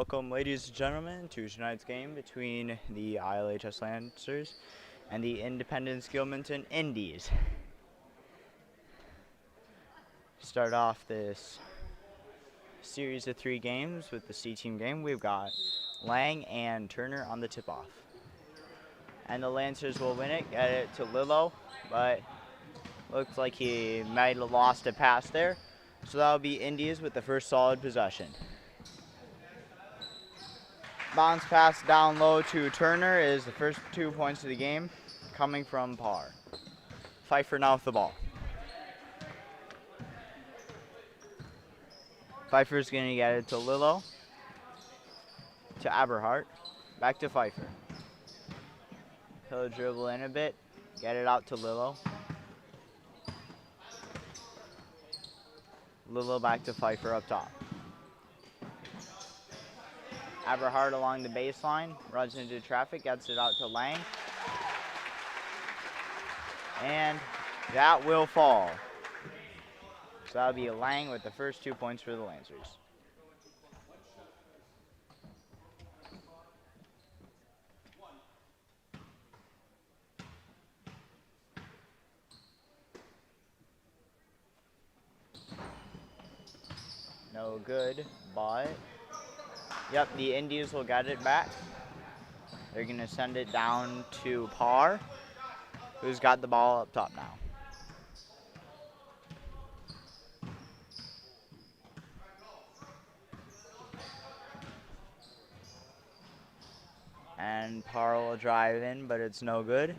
Welcome, ladies and gentlemen, to tonight's game between the ILHS Lancers and the Independence Gilmanton Indies. Start off this series of 3 games with the C-team game. We've got Lang and Turner on the tip-off. And the Lancers will win it, get it to Lillo, but looks like he might have lost a pass there. So that'll be Indies with the first solid possession. Bounce pass down low to Turner is the first 2 points of the game, coming from Parr. Pfeiffer now with the ball. Pfeiffer's going to get it to Lillo, to Aberhart, back to Pfeiffer. He'll dribble in a bit, get it out to Lillo. Lillo back to Pfeiffer up top. Aberhart along the baseline, runs into traffic, gets it out to Lang. And that will fall. So that'll be Lang with the first 2 points for the Lancers. No good, but yep, the Indies will get it back. They're going to send it down to Parr, who's got the ball up top now. And Parr will drive in, but it's no good.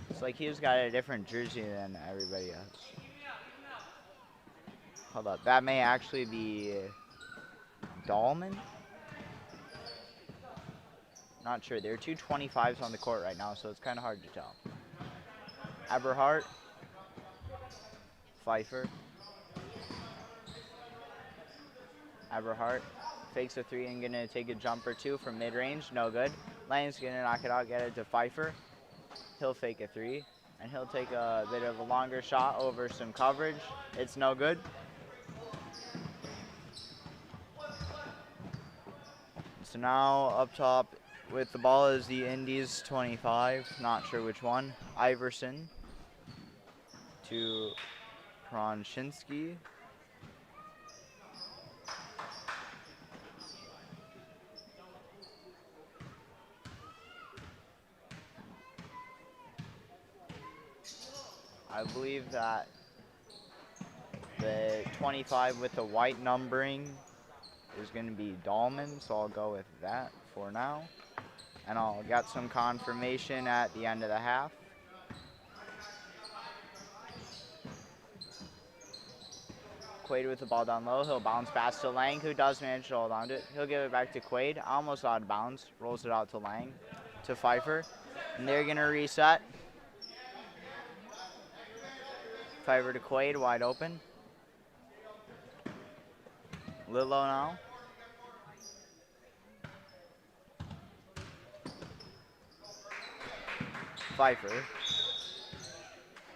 It's like he's got a different jersey than everybody else. Hold up, that may actually be Dahlman? Not sure. There are two 25s on the court right now, so it's kind of hard to tell. Aberhart. Pfeiffer. Aberhart fakes a 3 and gonna take a jumper 2 from mid-range. No good. Lang's gonna knock it out, get it to Pfeiffer. He'll fake a 3, and he'll take a bit of a longer shot over some coverage. It's no good. So now up top with the ball is the Indies 25, not sure which one. Iverson to Kronshinsky. I believe that the 25 with the white numbering is going to be Dahlman, so I'll go with that for now. And I'll get some confirmation at the end of the half. Quaid with the ball down low. He'll bounce pass to Lang, who does manage to hold on to it. He'll give it back to Quaid, almost out of bounds. Rolls it out to Lang, to Pfeiffer. And they're going to reset. Pfeiffer to Quaid, wide open. Lillo now. Pfeiffer.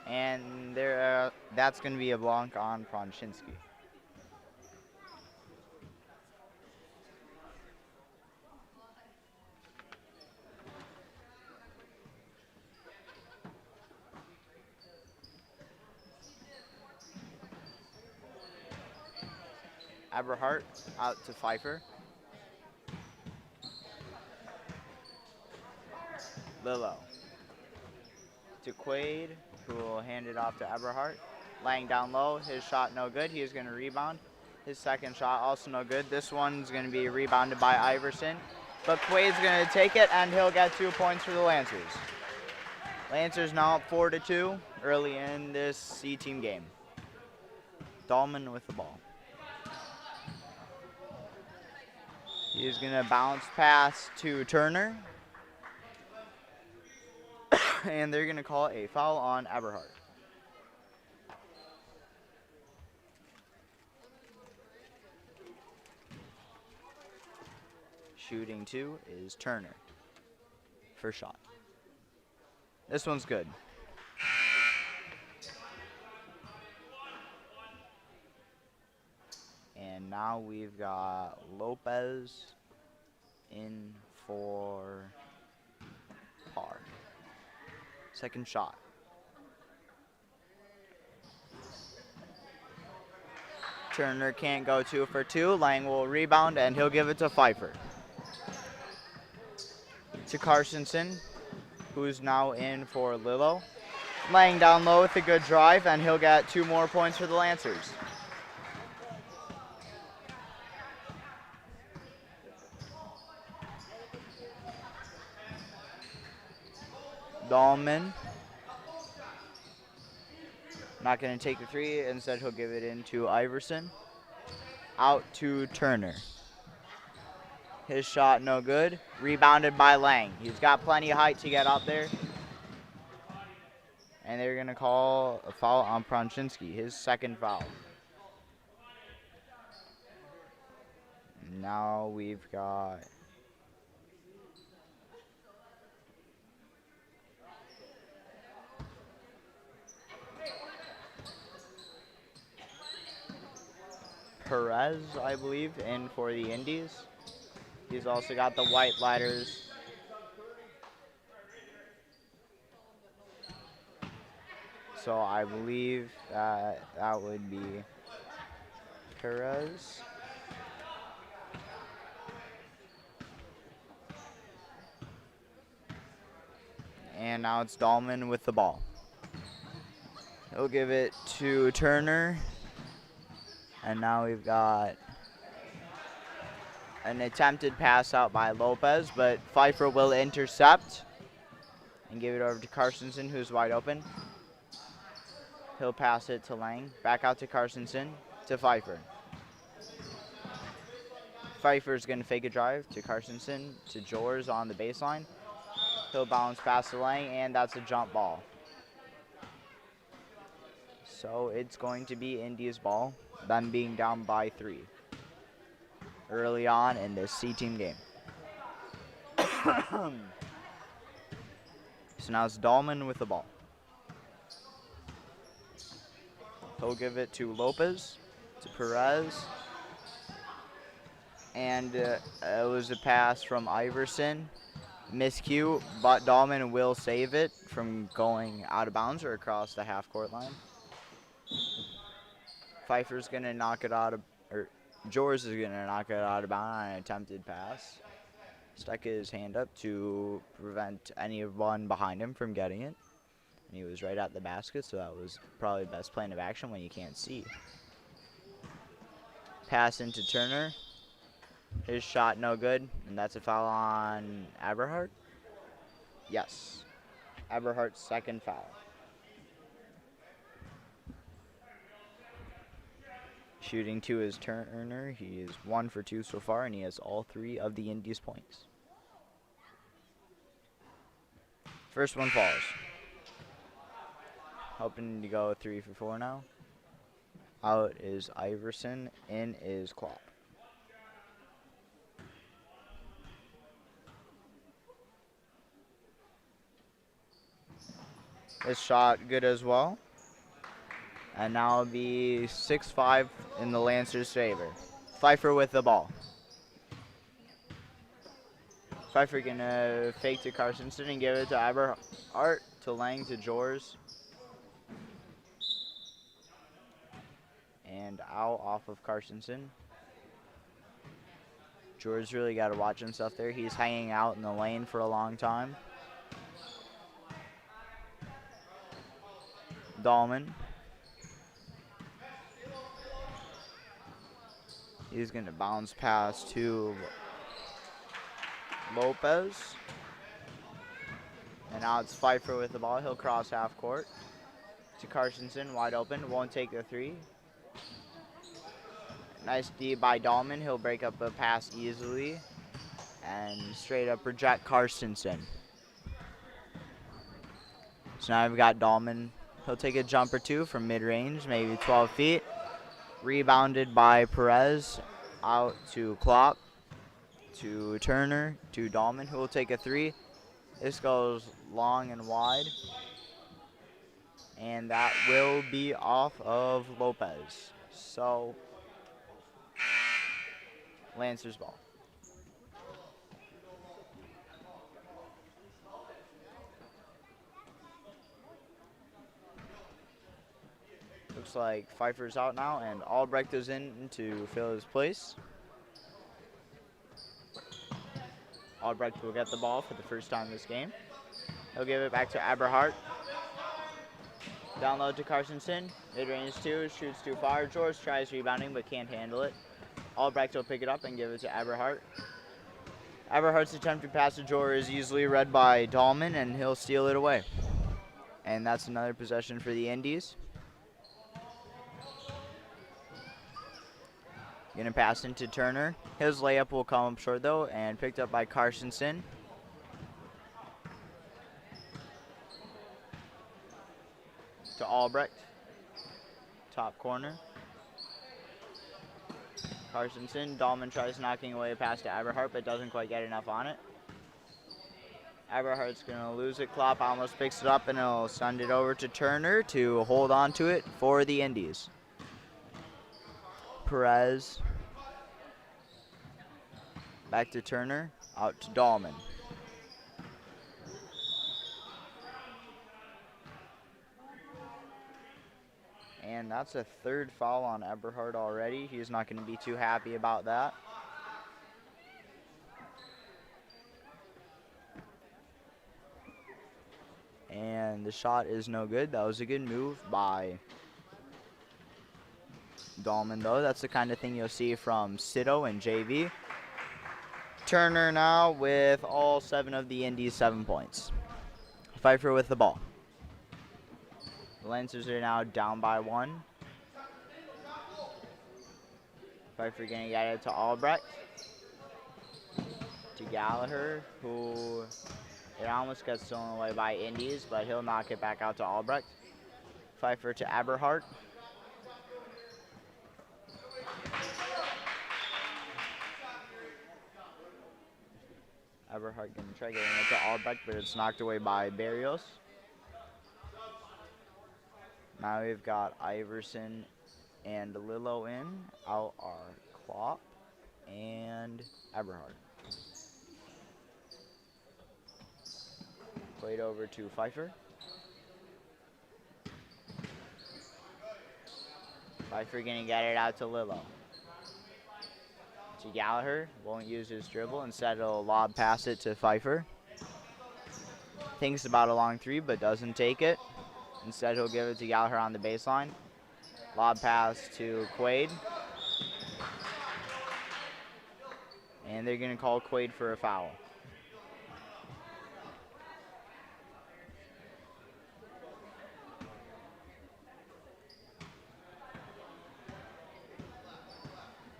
And there, that's going to be a block on Kronshinsky. Aberhart out to Pfeiffer. Lillo to Quaid, who will hand it off to Aberhart. Lang down low, his shot no good. He is going to rebound. His second shot also no good. This one's going to be rebounded by Iverson. But Quaid's going to take it, and he'll get 2 points for the Lancers. Lancers now up 4-2 early in this C-team game. Dahlman with the ball. He's going to bounce pass to Turner. And they're going to call a foul on Aberhart. Shooting 2 is Turner. First shot. This one's good. And And now we've got Lopez in for par. Second shot. Turner can't go 2 for 2. Lang will rebound, and he'll give it to Pfeiffer. To Carstensen, who's now in for Lillo. Lang down low with a good drive, and he'll get 2 more points for the Lancers. Dahlman. Not going to take the 3. Instead, he'll give it into Iverson. Out to Turner. His shot no good. Rebounded by Lang. He's got plenty of height to get up there. And they're going to call a foul on Pronczynski, his second foul. Now we've got Perez, I believe, in for the Indies. He's also got the white lighters. So I believe that would be Perez. And now it's Dahlman with the ball. He'll give it to Turner. And now we've got an attempted pass out by Lopez, but Pfeiffer will intercept and give it over to Carstensen, who's wide open. He'll pass it to Lang. Back out to Carstensen, to Pfeiffer. Pfeiffer's going to fake a drive to Carstensen, to Jors on the baseline. He'll bounce past the Lang, and that's a jump ball. So it's going to be Indy's ball, them being down by 3 early on in this C-team game. So now it's Dahlman with the ball. He'll give it to Lopez, to Perez. And it was a pass from Iverson. Miscue, but Dahlman will save it from going out of bounds or across the half-court line. Pfeiffer's going to knock it out of, or Jors is going to knock it out of bounds on an attempted pass. Stuck his hand up to prevent anyone behind him from getting it. And he was right at the basket, so that was probably the best plan of action when you can't see. Pass into Turner. His shot no good, and that's a foul on Eberhardt? Yes. Eberhardt's second foul. Shooting 2 is Turner. He is 1 for 2 so far, and he has all 3 of the Indies' points. First one falls. Hoping to go 3 for 4 now. Out is Iverson. In is Klopp. This shot good as well. And now it'll be 6-5 in the Lancers' favor. Pfeiffer with the ball. Pfeiffer gonna fake to Carstensen and give it to Eberhardt, to Lang, to Jors. And out off of Carstensen. Jors really got to watch himself there. He's hanging out in the lane for a long time. Dahlman. He's going to bounce pass to Lopez. And now it's Pfeiffer with the ball. He'll cross half court to Carstensen, wide open. Won't take the 3. Nice D by Dahlman. He'll break up a pass easily and straight up reject Carstensen. So now we've got Dahlman. He'll take a jump or 2 from mid-range, maybe 12 feet. Rebounded by Perez. Out to Klopp, to Turner, to Dahlman, who will take a 3. This goes long and wide. And that will be off of Lopez. So Lancers ball. Looks like Pfeiffer's out now, and Albrecht is in to fill his place. Albrecht will get the ball for the first time this game. He'll give it back to Eberhardt. Down low to Carsonson. Mid-range 2, shoots too far. George tries rebounding but can't handle it. Albrecht will pick it up and give it to Eberhardt. Eberhardt's attempt to pass to George is easily read by Dahlman, and he'll steal it away. And that's another possession for the Indies. Gonna pass into Turner. His layup will come up short though, and picked up by Carsonson. To Albrecht. Top corner. Carsonson. Dahlman tries knocking away a pass to Eberhardt, but doesn't quite get enough on it. Eberhardt's gonna lose it. Klopp almost picks it up, and he'll send it over to Turner to hold on to it for the Indies. Perez. Back to Turner. Out to Dahlman. And that's a third foul on Eberhardt already. He's not going to be too happy about that. And the shot is no good. That was a good move by Dahlman, though. That's the kind of thing you'll see from Sito and JV. Turner now with all 7 of the Indies' 7 points. Pfeiffer with the ball. The Lancers are now down by 1. Pfeiffer gonna get it to Albrecht. To Gallagher, who it almost gets stolen away by Indies, but he'll knock it back out to Albrecht. Pfeiffer to Eberhardt. Eberhardt gonna try getting it to Albrecht, but it's knocked away by Barrios. Now we've got Iverson and Lillo in. Out are Klopp and Eberhardt. Played over to Pfeiffer. Pfeiffer gonna get it out to Lillo. To Gallagher, won't use his dribble. Instead, he'll lob pass it to Pfeiffer. Thinks about a long 3, but doesn't take it. Instead, he'll give it to Gallagher on the baseline. Lob pass to Quaid. And they're going to call Quaid for a foul.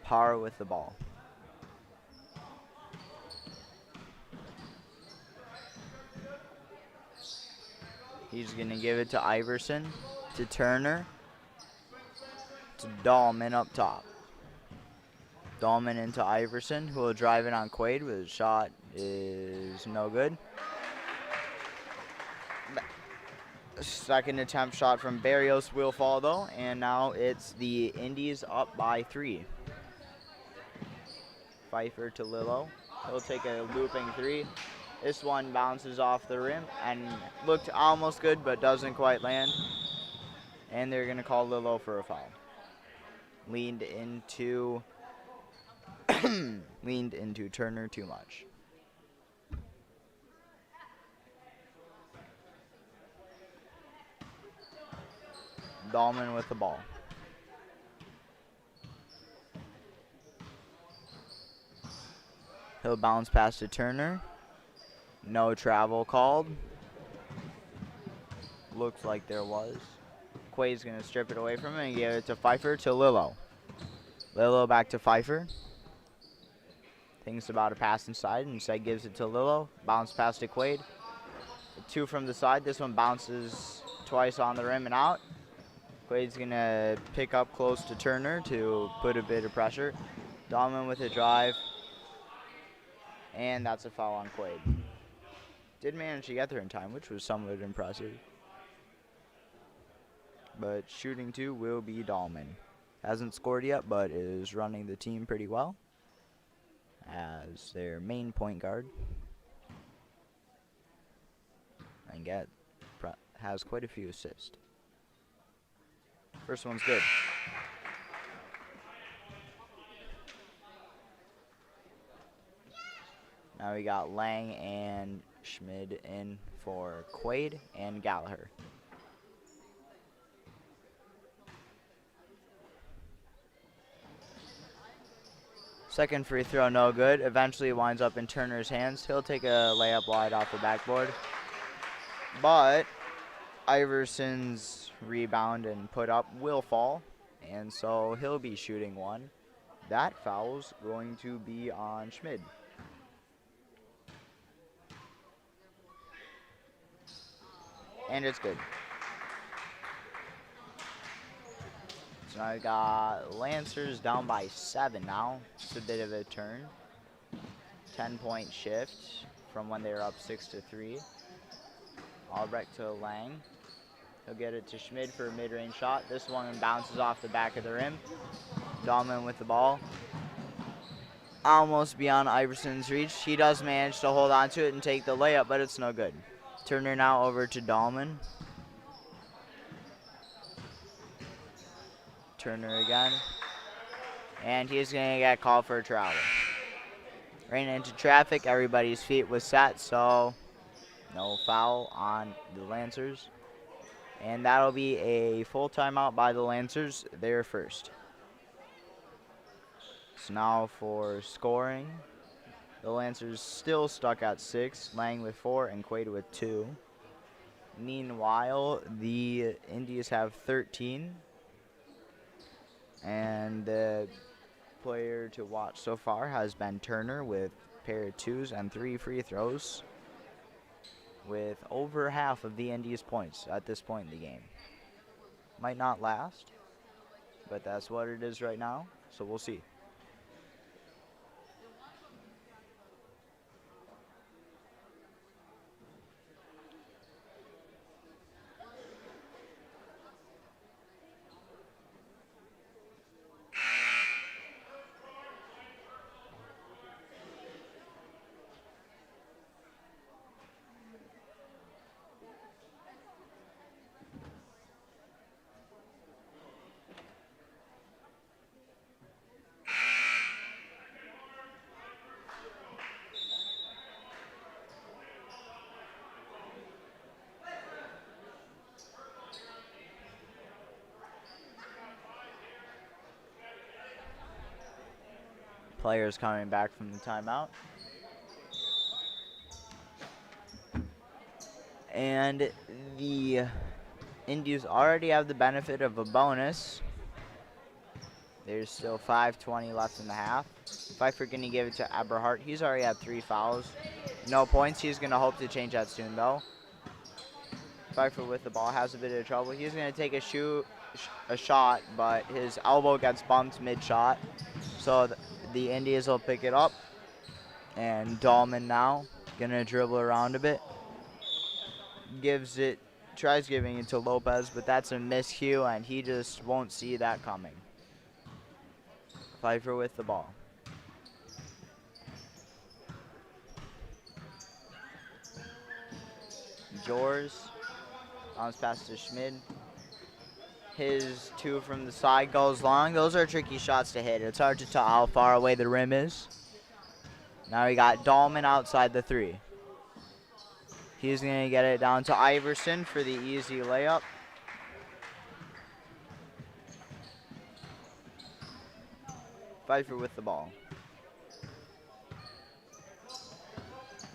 Parr with the ball. He's going to give it to Iverson, to Turner, to Dahlman up top. Dahlman into Iverson, who will drive it on Quaid, but his shot is no good. Second attempt shot from Barrios will fall though, and now it's the Indies up by 3. Pfeiffer to Lillo. He'll take a looping 3. This one bounces off the rim and looked almost good, but doesn't quite land. And they're going to call Lillo for a foul. Leaned into Turner too much. Dahlman with the ball. He'll bounce past to Turner. No travel called. Looks like there was. Quaid's going to strip it away from him and give it to Pfeiffer to Lillo. Lillo back to Pfeiffer. Thinks about a pass inside, instead gives it to Lillo. Bounce pass to Quaid. 2 from the side. This one bounces twice on the rim and out. Quaid's going to pick up close to Turner to put a bit of pressure. Dahlman with a drive. And that's a foul on Quaid. Did manage to get there in time, which was somewhat impressive. But shooting 2 will be Dahlman. Hasn't scored yet, but is running the team pretty well. as their main point guard. And has quite a few assists. First one's good. Now we got Lang and Schmid in for Quaid and Gallagher. Second free throw, no good. Eventually winds up in Turner's hands. He'll take a layup wide off the backboard. But Iverson's rebound and put up will fall, and so he'll be shooting one. That foul's going to be on Schmid. And it's good. So now we got Lancers down by 7 now. It's a bit of a turn. 10-point shift from when they were up 6-3. Albrecht to Lang. He'll get it to Schmid for a mid-range shot. This one bounces off the back of the rim. Dahlman with the ball. Almost beyond Iverson's reach. He does manage to hold on to it and take the layup, but it's no good. Turner now over to Dahlman. Turner again. And he's going to get called for a travel. Ran into traffic. Everybody's feet was set, so no foul on the Lancers. And that'll be a full timeout by the Lancers. They're first. So now for scoring. The Lancers still stuck at 6. Lang with 4 and Quaid with 2. Meanwhile, the Indies have 13. And the player to watch so far has been Turner with a pair of 2s and 3 free throws, with over half of the Indies' points at this point in the game. Might not last, but that's what it is right now, so we'll see. Players coming back from the timeout. And the Indies already have the benefit of a bonus. There's still 5:20 left in the half. Pfeiffer going to give it to Eberhardt. He's already had 3 fouls. No points. He's going to hope to change that soon, though. Pfeiffer with the ball has a bit of trouble. He's going to take a shot, but his elbow gets bumped mid-shot. So the Indians will pick it up. And Dahlman now going to dribble around a bit. Tries giving it to Lopez, but that's a miscue, and he just won't see that coming. Pfeiffer with the ball. Jors. Bounce pass to Schmid. His 2 from the side goes long. Those are tricky shots to hit. It's hard to tell how far away the rim is. Now we got Dahlman outside the 3. He's going to get it down to Iverson for the easy layup. Pfeiffer with the ball.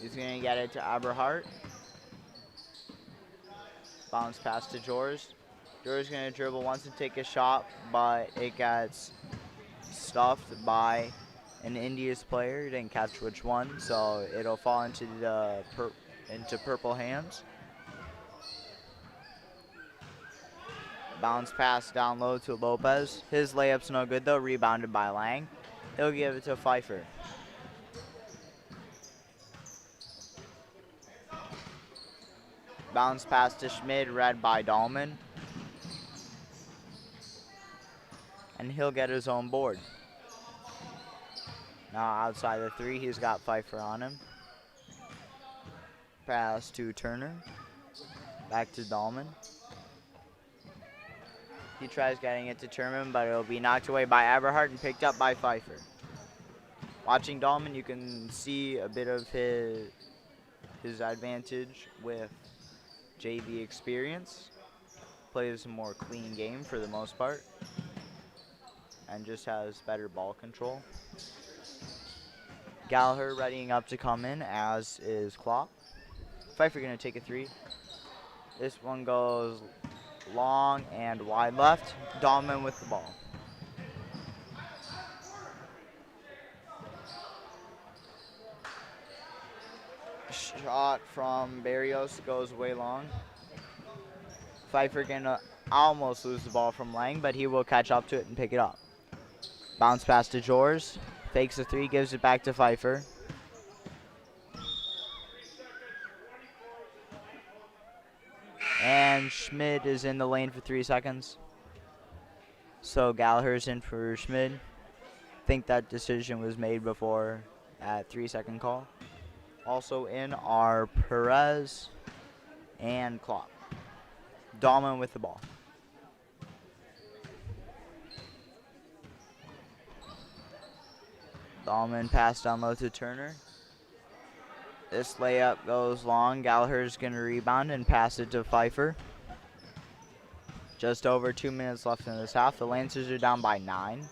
He's going to get it to Eberhardt. Bounce pass to Jors. Jors going to dribble, wants to take a shot, but it gets stuffed by an Indians player. Didn't catch which one, so it'll fall into the purple hands. Bounce pass down low to Lopez. His layup's no good though, rebounded by Lang. He'll give it to Pfeiffer. Bounce pass to Schmid, read by Dahlman. And he'll get his own board. Now outside the 3, he's got Pfeiffer on him. Pass to Turner. Back to Dahlman. He tries getting it to Turner, but it'll be knocked away by Eberhardt and picked up by Pfeiffer. Watching Dahlman, you can see a bit of his advantage with JV experience. Plays a more clean game for the most part and just has better ball control. Gallagher readying up to come in, as is Klopp. Pfeiffer going to take a 3. This one goes long and wide left. Dahlman with the ball. Shot from Barrios goes way long. Pfeiffer gonna almost lose the ball from Lang, but he will catch up to it and pick it up. Bounce pass to Jors. Fakes a 3, gives it back to Pfeiffer. And Schmid is in the lane for 3 seconds. So Gallagher's in for Schmid. Think that decision was made before at 3-second call. Also in are Perez and Klopp. Dahlman with the ball. Dahlman pass down low to Turner. This layup goes long. Gallagher's going to rebound and pass it to Pfeiffer. Just over 2 minutes left in this half. The Lancers are down by 9.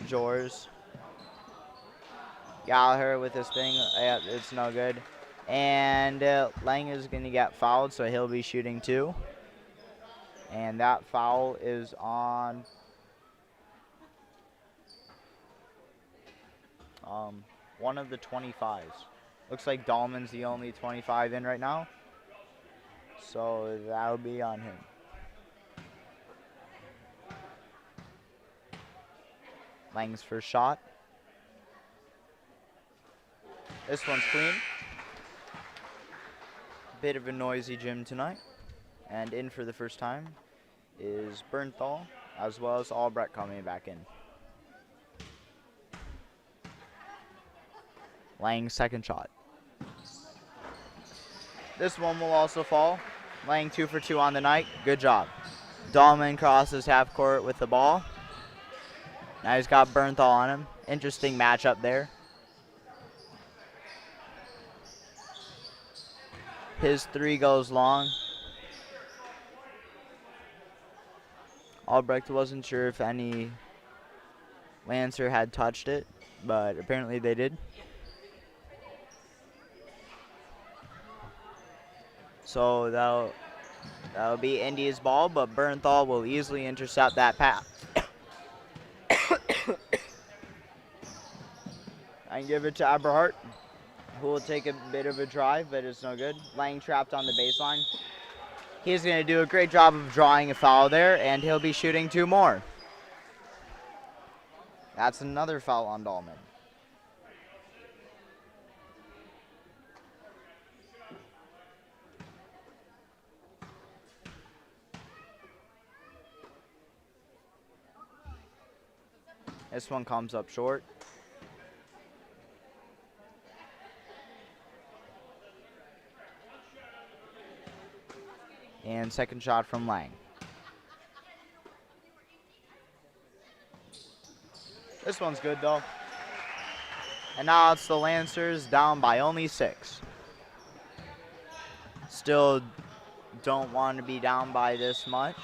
Jors. Gallagher with his thing. Yep, it's no good. And Lang is going to get fouled, so he'll be shooting 2. And that foul is on one of the 25s. Looks like Dahlman's the only 25 in right now. So that'll be on him. Lang's first shot. This one's clean. Bit of a noisy gym tonight. And in for the first time is Bernthal, as well as Albrecht coming back in. Lang's second shot. This one will also fall. Lang 2 for 2 on the night. Good job. Dahlman crosses half court with the ball. Now he's got Bernthal on him. Interesting matchup there. His 3 goes long. Albrecht wasn't sure if any Lancer had touched it, but apparently they did. So that'll be Indy's ball, but Bernthal will easily intercept that pass. And give it to Eberhardt, who will take a bit of a drive, but it's no good. Lang trapped on the baseline. He's going to do a great job of drawing a foul there, and he'll be shooting 2 more. That's another foul on Dahlman. This one comes up short. And second shot from Lang. This one's good though. And now it's the Lancers down by only 6. Still don't want to be down by this much.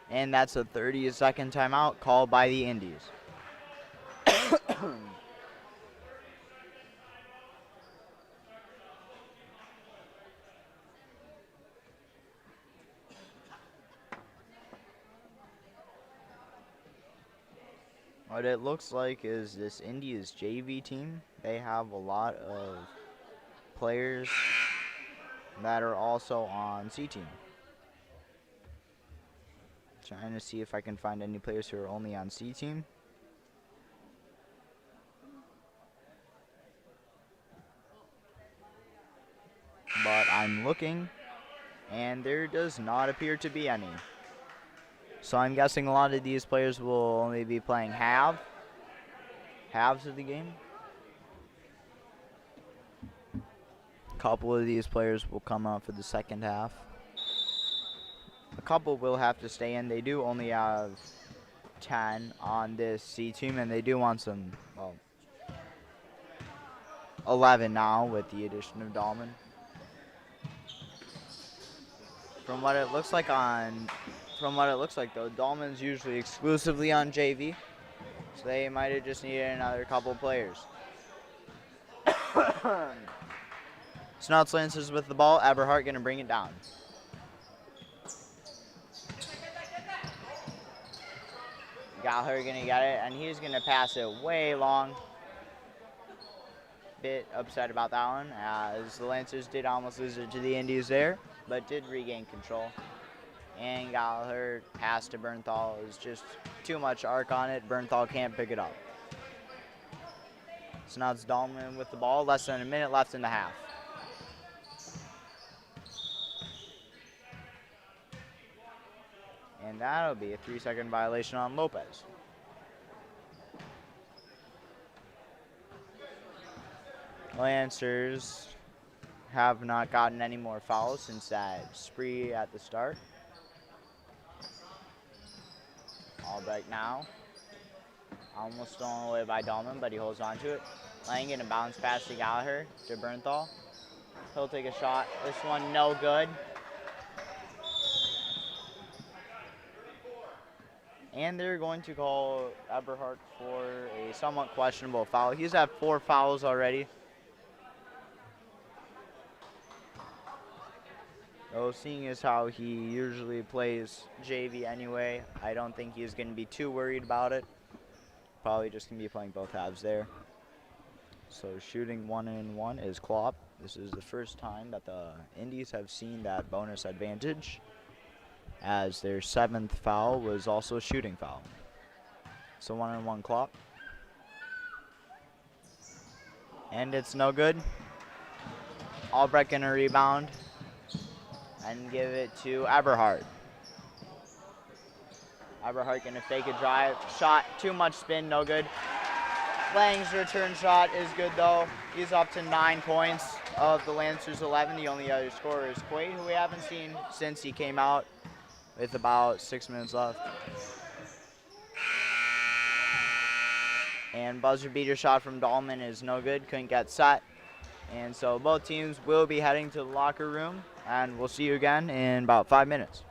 And that's a 30-second timeout called by the Indies. What it looks like is this India's JV team. They have a lot of players that are also on C team. Trying to see if I can find any players who are only on C team. But I'm looking, and there does not appear to be any. So I'm guessing a lot of these players will only be playing half. halves of the game. A couple of these players will come out for the second half. A couple will have to stay in. They do only have 10 on this C team, and they do want some, well, 11 now with the addition of Dahlman. From what it looks like though, Dahlman's usually exclusively on JV, so they might have just needed another couple players. Snouts Lancers with the ball. Eberhardt gonna bring it down. Gallagher gonna get it, and he's gonna pass it way long. Bit upset about that one, as the Lancers did almost lose it to the Indies there, but did regain control. And Gallagher pass to Bernthal is just too much arc on it. Bernthal can't pick it up. So now it's Dahlman with the ball. Less than a minute left in the half. And that'll be a 3-second violation on Lopez. Lancers have not gotten any more fouls since that spree at the start. Albrecht now. Almost stolen away by Dahlman, but he holds on to it. Langen, a bounce pass to Gallagher to Bernthal. He'll take a shot. This one no good. And they're going to call Eberhardt for a somewhat questionable foul. He's had 4 fouls already. Though seeing as how he usually plays JV anyway, I don't think he's going to be too worried about it. Probably just going to be playing both halves there. So shooting 1-and-1 is Klopp. This is the first time that the Indies have seen that bonus advantage, as their 7th foul was also a shooting foul. So 1-and-1 Klopp. And it's no good. Albrecht gonna rebound and give it to Eberhardt. Eberhardt gonna fake a drive. Shot, too much spin, no good. Lang's return shot is good though. He's up to 9 points of the Lancers 11. The only other scorer is Quaid, who we haven't seen since he came out with about 6 minutes left. And buzzer beater shot from Dahlman is no good, couldn't get set. And so both teams will be heading to the locker room, and we'll see you again in about 5 minutes.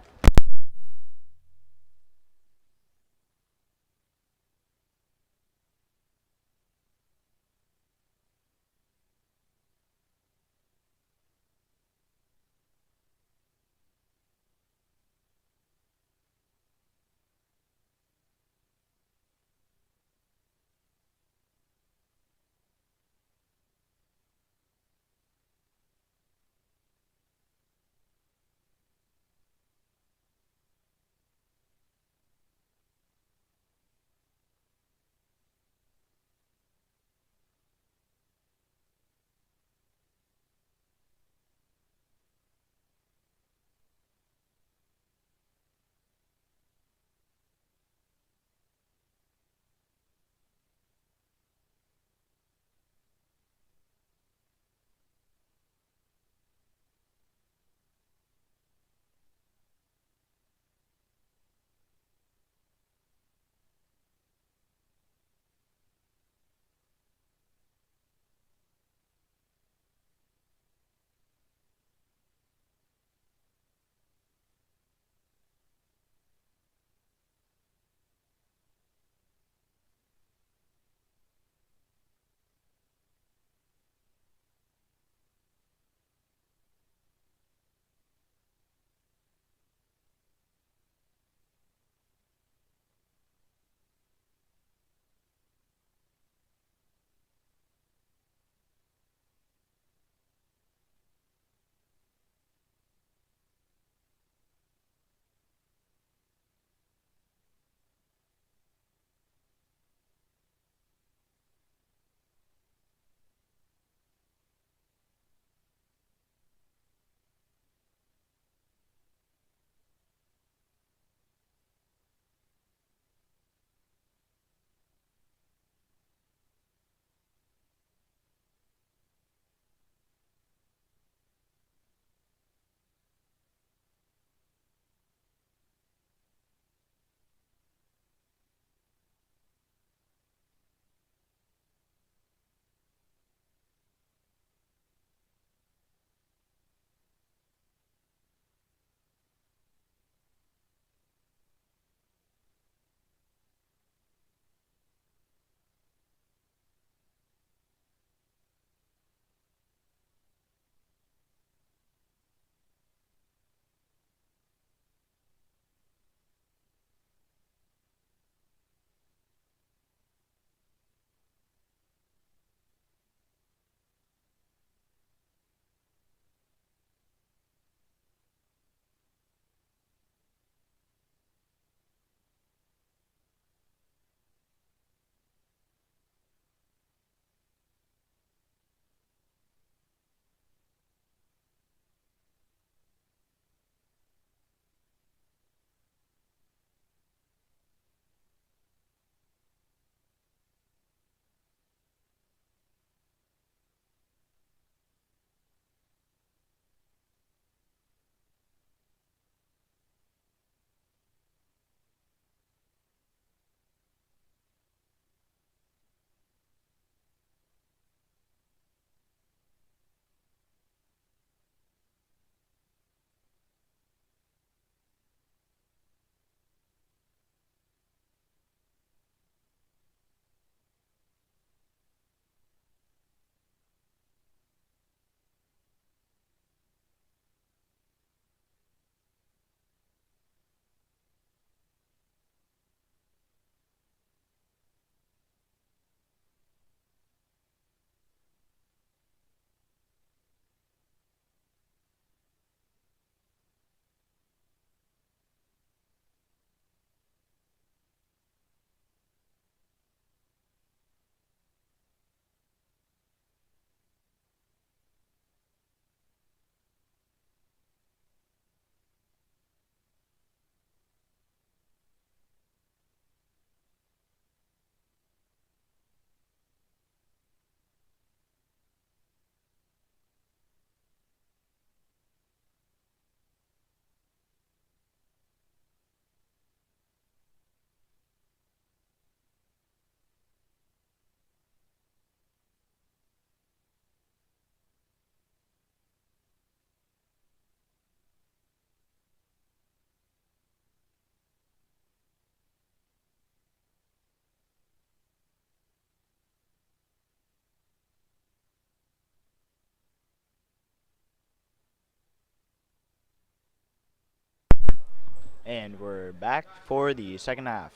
And we're back for the second half.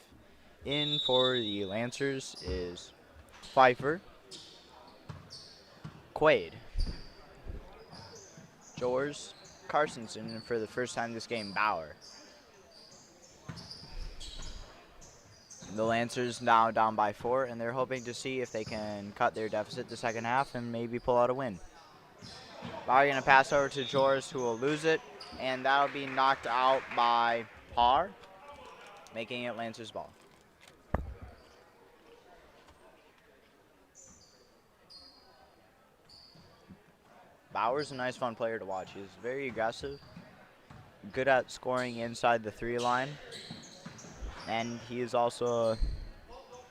In for the Lancers is Pfeiffer, Quaid, Jors, Carsonson, and for the first time this game, Bauer. The Lancers now down by 4, and they're hoping to see if they can cut their deficit the second half and maybe pull out a win. Bauer going to pass over to Jors, who will lose it, and that'll be knocked out by Parr, making it Lancers ball. Bauer's a nice, fun player to watch. He's very aggressive, good at scoring inside the 3 line, and he is also a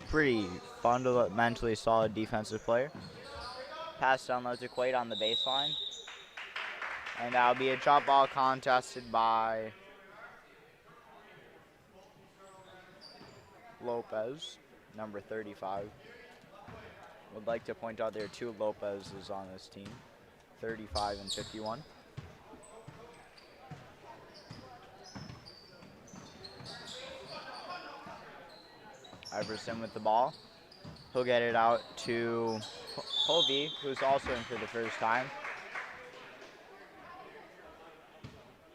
pretty fundamentally solid defensive player. Pass down low to Quaid on the baseline, and that'll be a drop ball contested by Lopez, number 35. Would like to point out there are 2 Lopez's on this team, 35 and 51. Iverson with the ball. He'll get it out to Hovey, who's also in for the first time.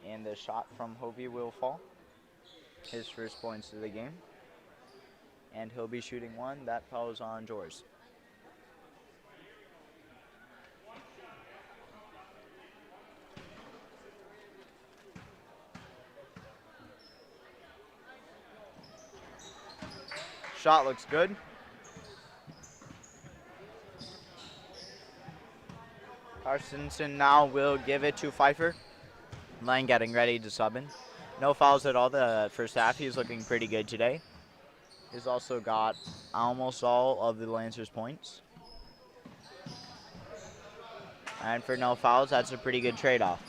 And the shot from Hovey will fall. His first points of the game. And he'll be shooting 1. That fouls on Jors. Shot looks good. Carsonson now will give it to Pfeiffer. Lang getting ready to sub in. No fouls at all the first half. He's looking pretty good today. He's also got almost all of the Lancers' points. And for no fouls, that's a pretty good trade-off.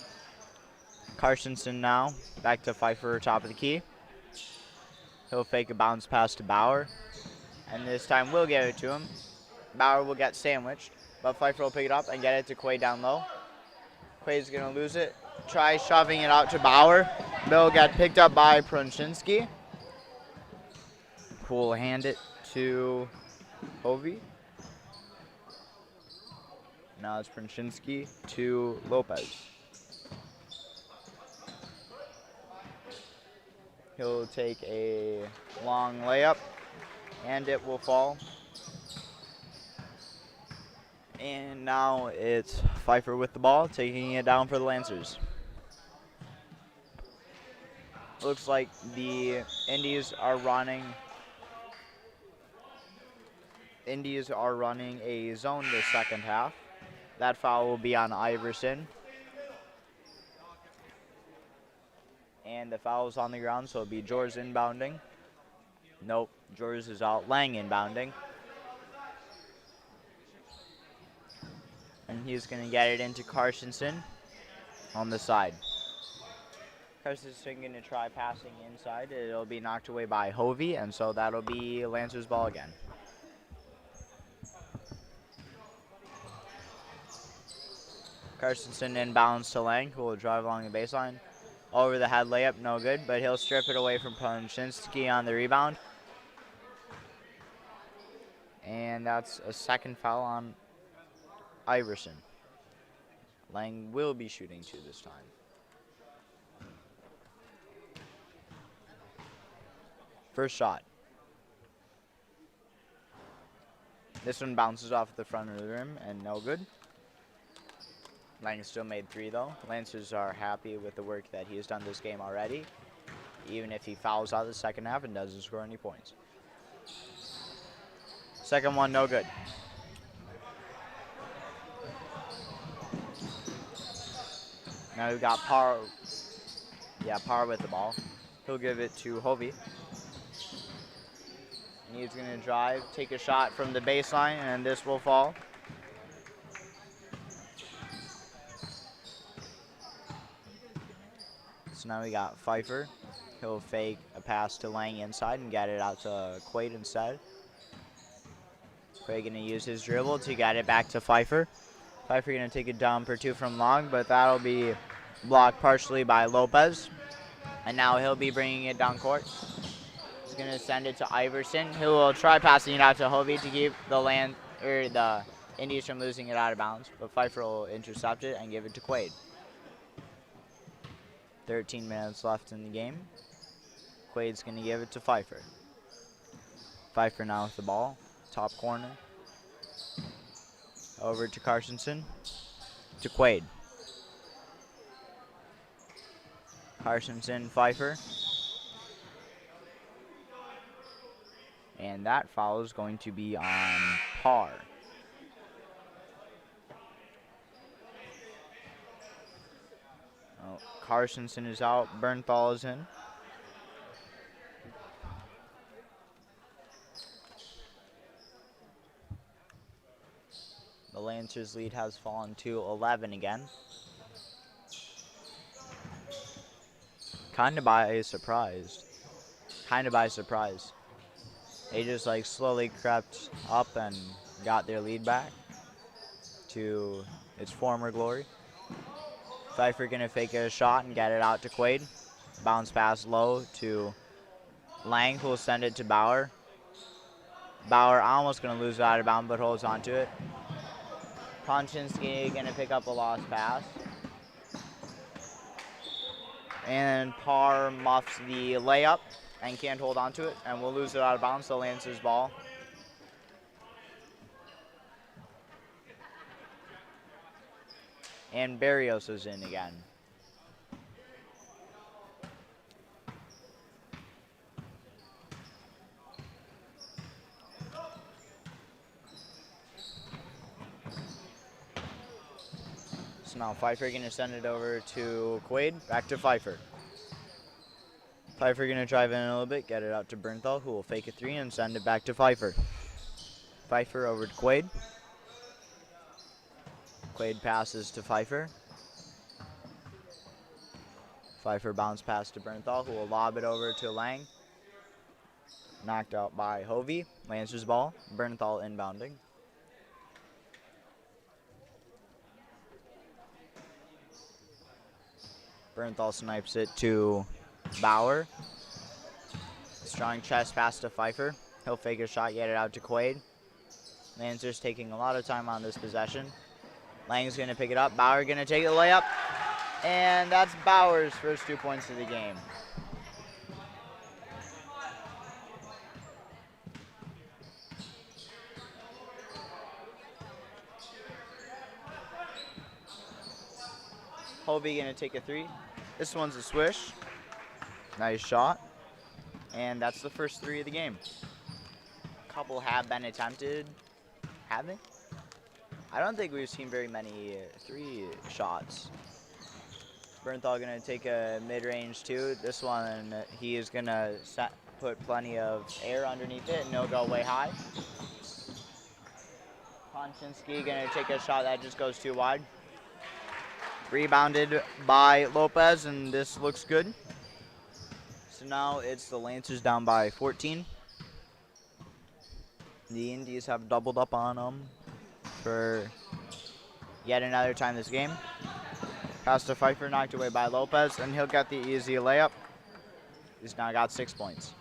Carsonson now back to Pfeiffer, top of the key. He'll fake a bounce pass to Bauer. And this time we'll give it to him. Bauer will get sandwiched, but Pfeiffer will pick it up and get it to Quaid down low. Quaid's going to lose it. Try shoving it out to Bauer. They'll get picked up by Prunchinsky, who will hand it to Hovey. Now it's Prunchinsky to Lopez. He'll take a long layup, and it will fall. And now it's Pfeiffer with the ball, taking it down for the Lancers. Looks like the Indies are running a zone this second half. That foul will be on Iverson. And the foul is on the ground, so it'll be Jors inbounding. Nope, Jors is out. Lang inbounding. And he's going to get it into Carsonson on the side. Carsonson going to try passing inside. It'll be knocked away by Hovey, and so that'll be Lancers ball again. Carsonson inbounds to Lang, who will drive along the baseline. Over the head layup, no good, but he'll strip it away from Prunchinsky on the rebound. And that's a second foul on Iverson. Lang will be shooting 2 this time. First shot. This one bounces off the front of the rim and no good. Lang still made 3 though. Lancers are happy with the work that he has done this game already, even if he fouls out the second half and doesn't score any points. Second one, no good. Now we've got Parr. Yeah, Parr with the ball. He'll give it to Hovey. And he's going to drive, take a shot from the baseline, and this will fall. So now we got Pfeiffer. He'll fake a pass to Lang inside and get it out to Quaid instead. Quaid going to use his dribble to get it back to Pfeiffer. Pfeiffer going to take a dump or 2 from long, but that'll be blocked partially by Lopez. And now he'll be bringing it down court. He's going to send it to Iverson, who will try passing it out to Hovey to keep the Indies from losing it out of bounds. But Pfeiffer will intercept it and give it to Quaid. 13 minutes left in the game. Quaid's going to give it to Pfeiffer. Pfeiffer now with the ball. Top corner. Over to Carsonson. To Quaid. Carsonson, Pfeiffer. And that foul is going to be on par. Oh, Carsonson is out. Bernthal is in. The Lancers lead has fallen to 11 again. Kind of by surprise. They just like slowly crept up and got their lead back to its former glory. Pfeiffer gonna fake a shot and get it out to Quaid. Bounce pass low to Lang, who will send it to Bauer. Bauer almost gonna lose it out of bounds, but holds onto it. Ponchinski gonna pick up a lost pass. And Parr muffs the layup and can't hold on to it, and we'll lose it out of bounds, so Lancers ball. And Barrios is in again. So now Pfeiffer gonna send it over to Quaid, back to Pfeiffer. Pfeiffer gonna drive in a little bit, get it out to Bernthal, who will fake a three and send it back to Pfeiffer. Pfeiffer over to Quaid. Quaid passes to Pfeiffer. Pfeiffer bounce pass to Bernthal, who will lob it over to Lang. Knocked out by Hovey. Lancers ball. Bernthal inbounding. Bernthal snipes it to Bauer. Strong chest pass to Pfeiffer. He'll fake a shot, get it out to Quaid. Lancers taking a lot of time on this possession. Lang's going to pick it up. Bauer going to take the layup. And that's Bauer's first 2 points of the game. Hovey going to take a three. This one's a swish. Nice shot. And that's the first three of the game. A couple have been attempted. Have they? I don't think we've seen very many three shots. Bernthal going to take a mid-range too. This one, he is going to put plenty of air underneath it, and he'll go way high. Ponchinski going to take a shot that just goes too wide. Rebounded by Lopez, and this looks good. So now it's the Lancers down by 14. The Indies have doubled up on them for yet another time this game. Pass to Pfeiffer, knocked away by Lopez, and he'll get the easy layup. He's now got 6 points.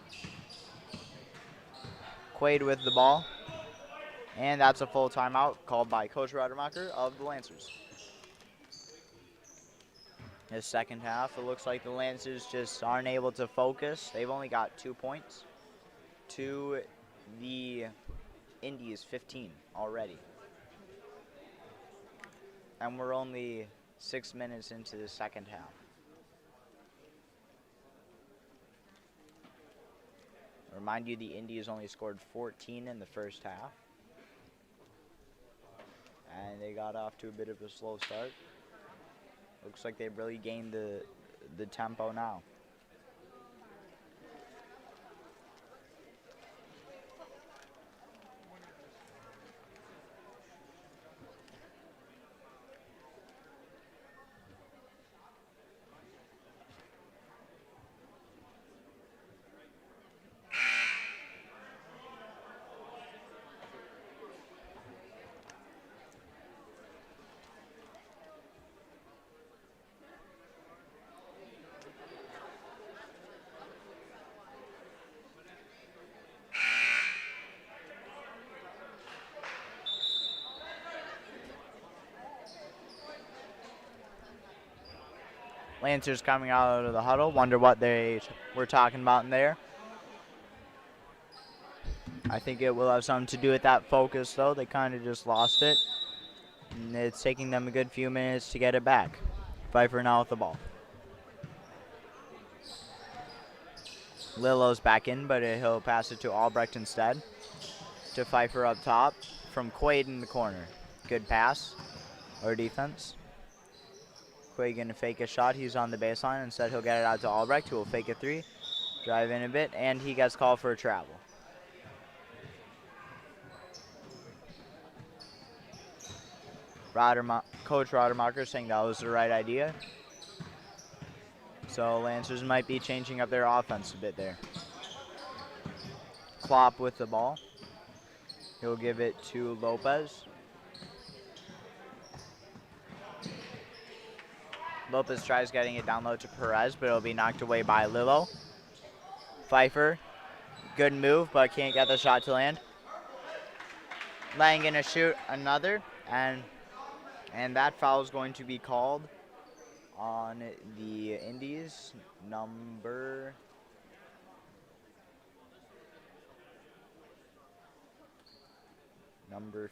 Quaid with the ball. And that's a full timeout called by Coach Rademacher of the Lancers. His second half, it looks like the Lancers just aren't able to focus. They've only got 2 points to the Indies 15 already. And we're only 6 minutes into the second half. Remind you, the Indies only scored 14 in the first half. And they got off to a bit of a slow start. Looks like they've really gained the tempo now. Lancers coming out of the huddle. Wonder what they were talking about in there. I think it will have something to do with that focus, though. They kind of just lost it. And it's taking them a good few minutes to get it back. Pfeiffer now with the ball. Lillo's back in, but he'll pass it to Albrecht instead. To Pfeiffer up top from Quaid in the corner. Good pass or defense. Quaid going to fake a shot. He's on the baseline. Instead, he'll get it out to Albrecht, who will fake a three. Drive in a bit, and he gets called for a travel. Coach Rodemacher saying that was the right idea. So Lancers might be changing up their offense a bit there. Klopp with the ball. He'll give it to Lopez. Lopez tries getting it down low to Perez, but it'll be knocked away by Lillo. Pfeiffer, good move, but can't get the shot to land. Lang gonna shoot another, and that foul is going to be called on the Indies, number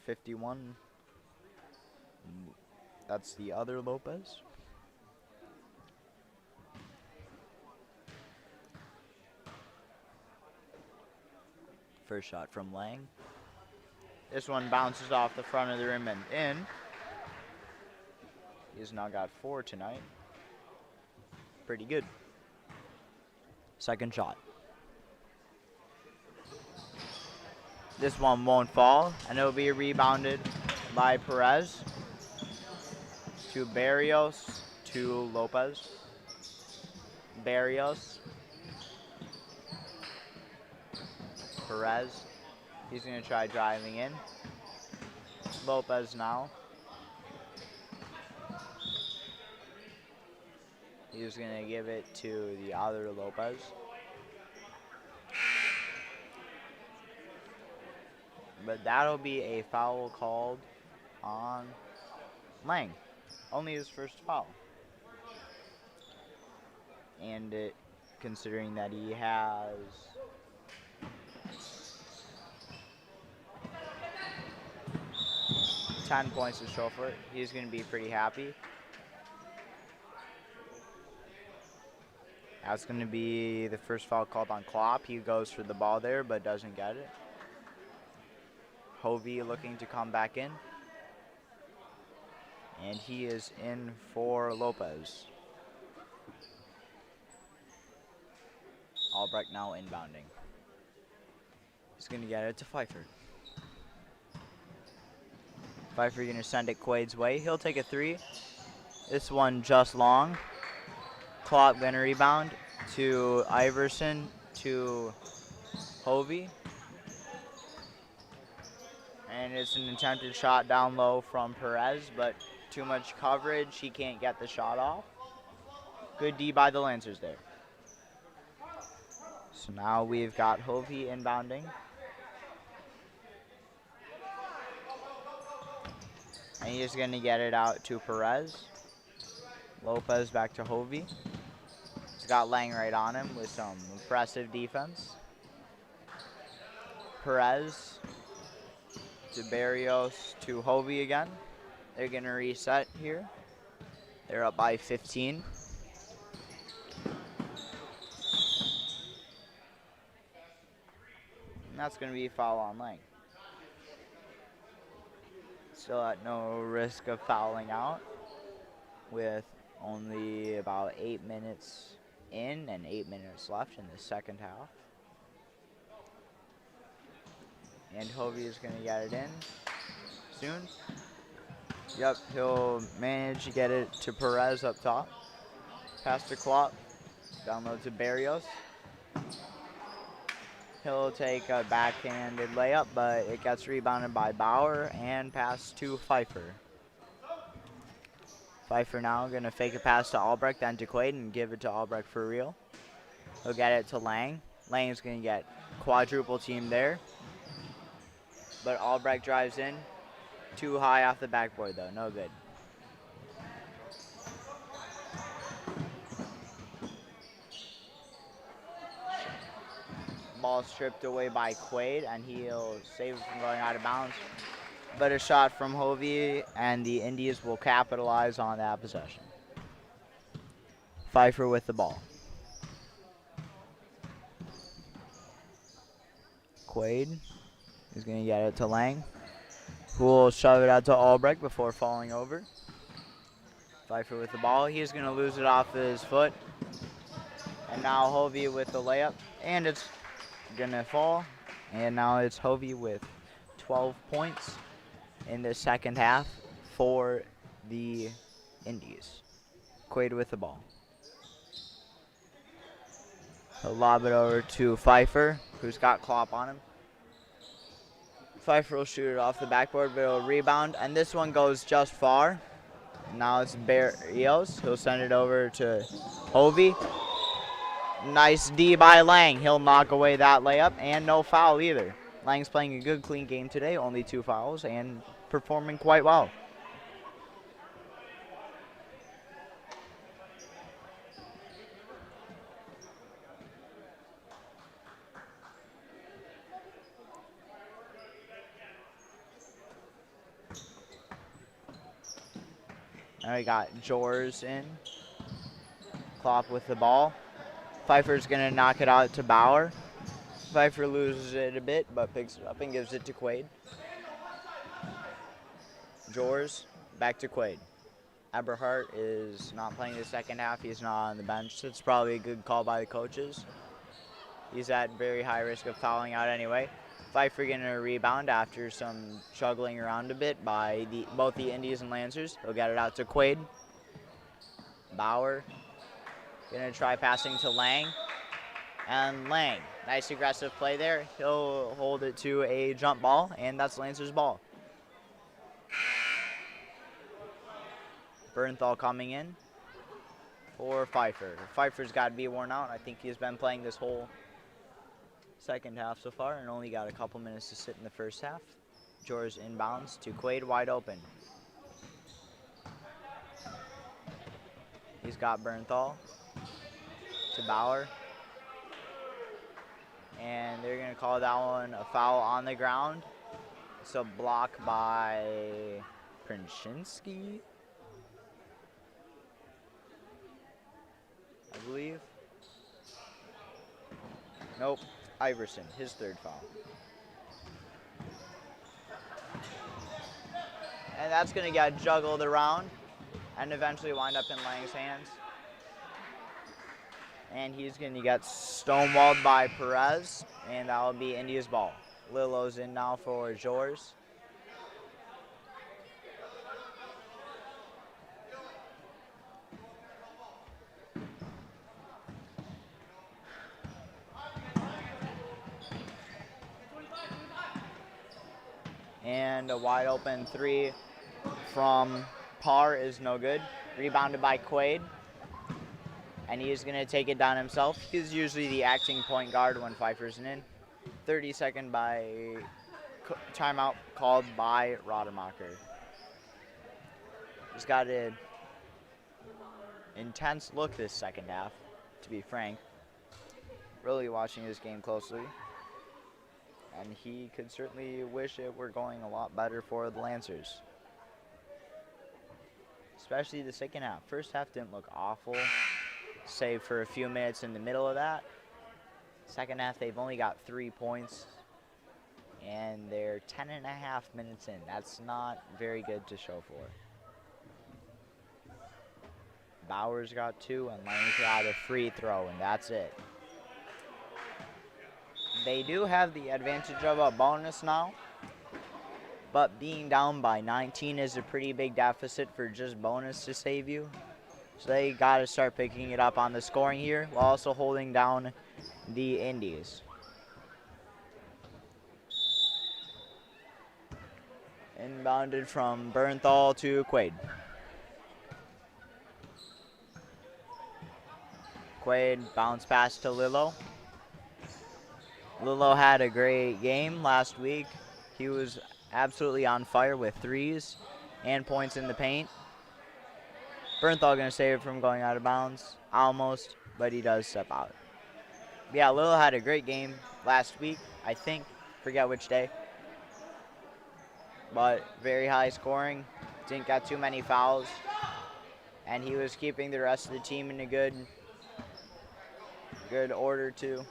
51. That's the other Lopez. First shot from Lang. This one bounces off the front of the rim and in. He's now got 4 tonight. Pretty good. Second shot. This one won't fall, and it'll be rebounded by Perez to Barrios to Lopez. Barrios. Perez. He's going to try driving in. Lopez now. He's going to give it to the other Lopez. But that'll be a foul called on Lang. Only his first foul. And considering that he has 10 points to show for it, he's going to be pretty happy. That's going to be the first foul called on Klopp. He goes for the ball there, but doesn't get it. Hovey looking to come back in. And he is in for Lopez. Albrecht now inbounding. He's going to get it to Pfeiffer. Pfeiffer going to send it Quaid's way. He'll take a three. This one just long. Klopp going to rebound to Iverson to Hovey. And it's an attempted shot down low from Perez, but too much coverage. He can't get the shot off. Good D by the Lancers there. So now we've got Hovey inbounding. And he's going to get it out to Perez. Lopez back to Hovey. He's got Lang right on him with some impressive defense. Perez to Barrios to Hovey again. They're going to reset here. They're up by 15. And that's going to be a foul on Lang. Still at no risk of fouling out with only about 8 minutes in and 8 minutes left in the second half. And Hovey is going to get it in soon. Yep, he'll manage to get it to Perez up top. Pass to Klopp. Down low to Barrios. He'll take a backhanded layup, but it gets rebounded by Bauer and passed to Pfeiffer. Pfeiffer now going to fake a pass to Albrecht, then to Quaid, and give it to Albrecht for real. He'll get it to Lang. Lang is going to get quadruple team there. But Albrecht drives in. Too high off the backboard, though. No good. ball stripped away by Quaid, and he'll save it from going out of bounds. But a shot from Hovey, and the Indies will capitalize on that possession. Pfeiffer with the ball. Quaid is going to get it to Lang, who will shove it out to Albrecht before falling over. Pfeiffer with the ball. He's going to lose it off his foot. And now Hovey with the layup, and it's going to fall. And now it's Hovey with 12 points in the second half for the Indies. Quaid with the ball. He'll lob it over to Pfeiffer, who's got Klopp on him. Pfeiffer will shoot it off the backboard, but it'll rebound, and this one goes just far. Now it's Barrios. He'll send it over to Hovey. Nice D by Lang. He'll knock away that layup, and no foul either. Lang's playing a good, clean game today, only 2 fouls, and performing quite well. Now we got Jors in. Klopp with the ball. Pfeiffer's going to knock it out to Bauer. Pfeiffer loses it a bit, but picks it up and gives it to Quaid. Jors, back to Quaid. Eberhardt is not playing the second half. He's not on the bench. It's probably a good call by the coaches. He's at very high risk of fouling out anyway. Pfeiffer getting a rebound after some juggling around a bit by both the Indies and Lancers. He'll get it out to Quaid. Bauer going to try passing to Lang. And Lang, nice aggressive play there. He'll hold it to a jump ball, and that's Lancers' ball. Bernthal coming in for Pfeiffer. Pfeiffer's got to be worn out. I think he's been playing this whole second half so far and only got a couple minutes to sit in the first half. George inbounds to Quaid, wide open. He's got Bernthal to Bauer. And they're going to call that one a foul on the ground. It's a block by Princzynski, I believe. Nope, Iverson, his third foul. And that's going to get juggled around and eventually wind up in Lang's hands. And he's going to get stonewalled by Perez, and that will be India's ball. Lillo's in now for Jors. And a wide open three from Parr is no good. Rebounded by Quaid. And he's going to take it down himself. He's usually the acting point guard when Pfeiffer's in. 30-second timeout called by Rademacher. He's got an intense look this second half, to be frank. Really watching this game closely. And he could certainly wish it were going a lot better for the Lancers. Especially the second half. First half didn't look awful, save for a few minutes in the middle of that. Second half, they've only got 3 points, and they're 10.5 minutes in. That's not very good to show for. Bauer's got 2, and Lang's got a free throw, and that's it. They do have the advantage of a bonus now, but being down by 19 is a pretty big deficit for just bonus to save you. So they got to start picking it up on the scoring here while also holding down the Indies. Inbounded from Bernthal to Quaid. Quaid bounce pass to Lillo. Lillo had a great game last week. He was absolutely on fire with threes and points in the paint. Bernthal going to save it from going out of bounds, almost, but he does step out. Yeah, Lil had a great game last week, I think. Forget which day. But very high scoring. Didn't get too many fouls. And he was keeping the rest of the team in a good order too.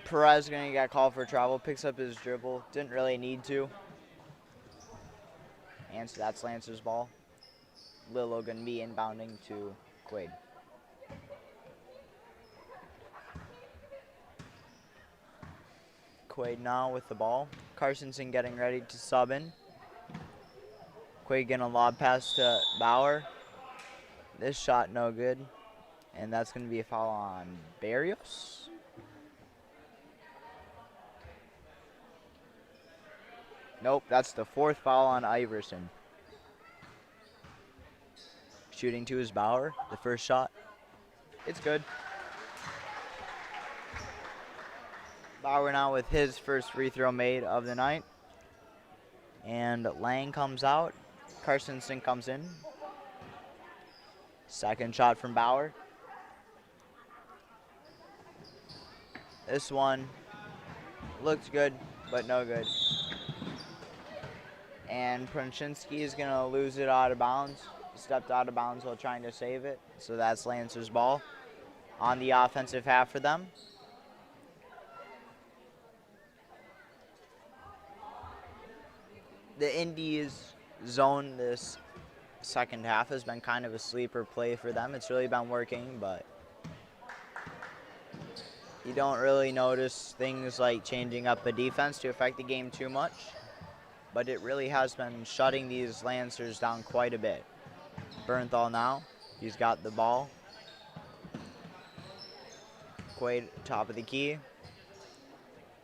Perez gonna get called for travel, picks up his dribble, didn't really need to. And so that's Lancer's ball. Lilo gonna be inbounding to Quaid. Quaid now with the ball. Carsonson getting ready to sub in. Quaid gonna lob pass to Bauer. This shot no good. And that's gonna be a foul on Barrios. Nope, that's the 4th foul on Iverson. Shooting to his Bauer, the first shot. It's good. Bauer now with his first free throw made of the night. And Lang comes out. Carsonson comes in. Second shot from Bauer. This one looked good, but no good. And Prunchinsky is going to lose it out of bounds. Stepped out of bounds while trying to save it. So that's Lancer's ball on the offensive half for them. The Indies zone this second half has been kind of a sleeper play for them. It's really been working, but you don't really notice things like changing up a defense to affect the game too much. But it really has been shutting these Lancers down quite a bit. Bernthal now, he's got the ball. Quaid, top of the key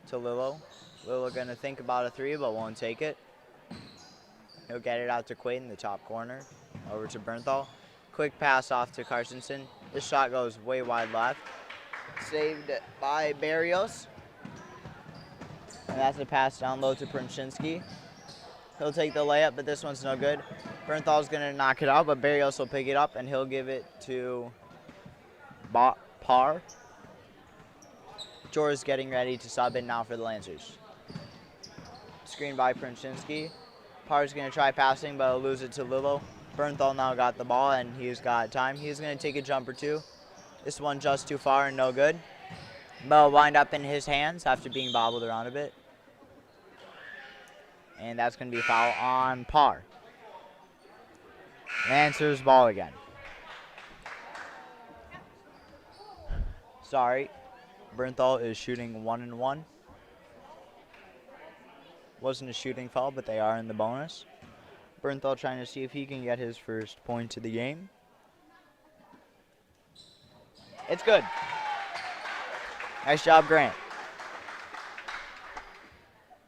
to Lilo. Lilo gonna think about a 3, but won't take it. He'll get it out to Quaid in the top corner. Over to Bernthal. Quick pass off to Carsonson. This shot goes way wide left. Saved by Barrios. And that's a pass down low to Prunchinsky. He'll take the layup, but this one's no good. Bernthal's going to knock it out, but Barrios will pick it up, and he'll give it to Parr. Jor's getting ready to sub in now for the Lancers. Screen by Prunchinsky. Parr's going to try passing, but he'll lose it to Lilo. Bernthal now got the ball, and he's got time. He's going to take a jumper, too. This one just too far and no good. But will wind up in his hands after being bobbled around a bit. And that's going to be a foul on Parr. Lancers ball again. Sorry. Bernthal is shooting 1-1. Wasn't a shooting foul, but they are in the bonus. Bernthal trying to see if he can get his first point of the game. It's good. Nice job, Grant.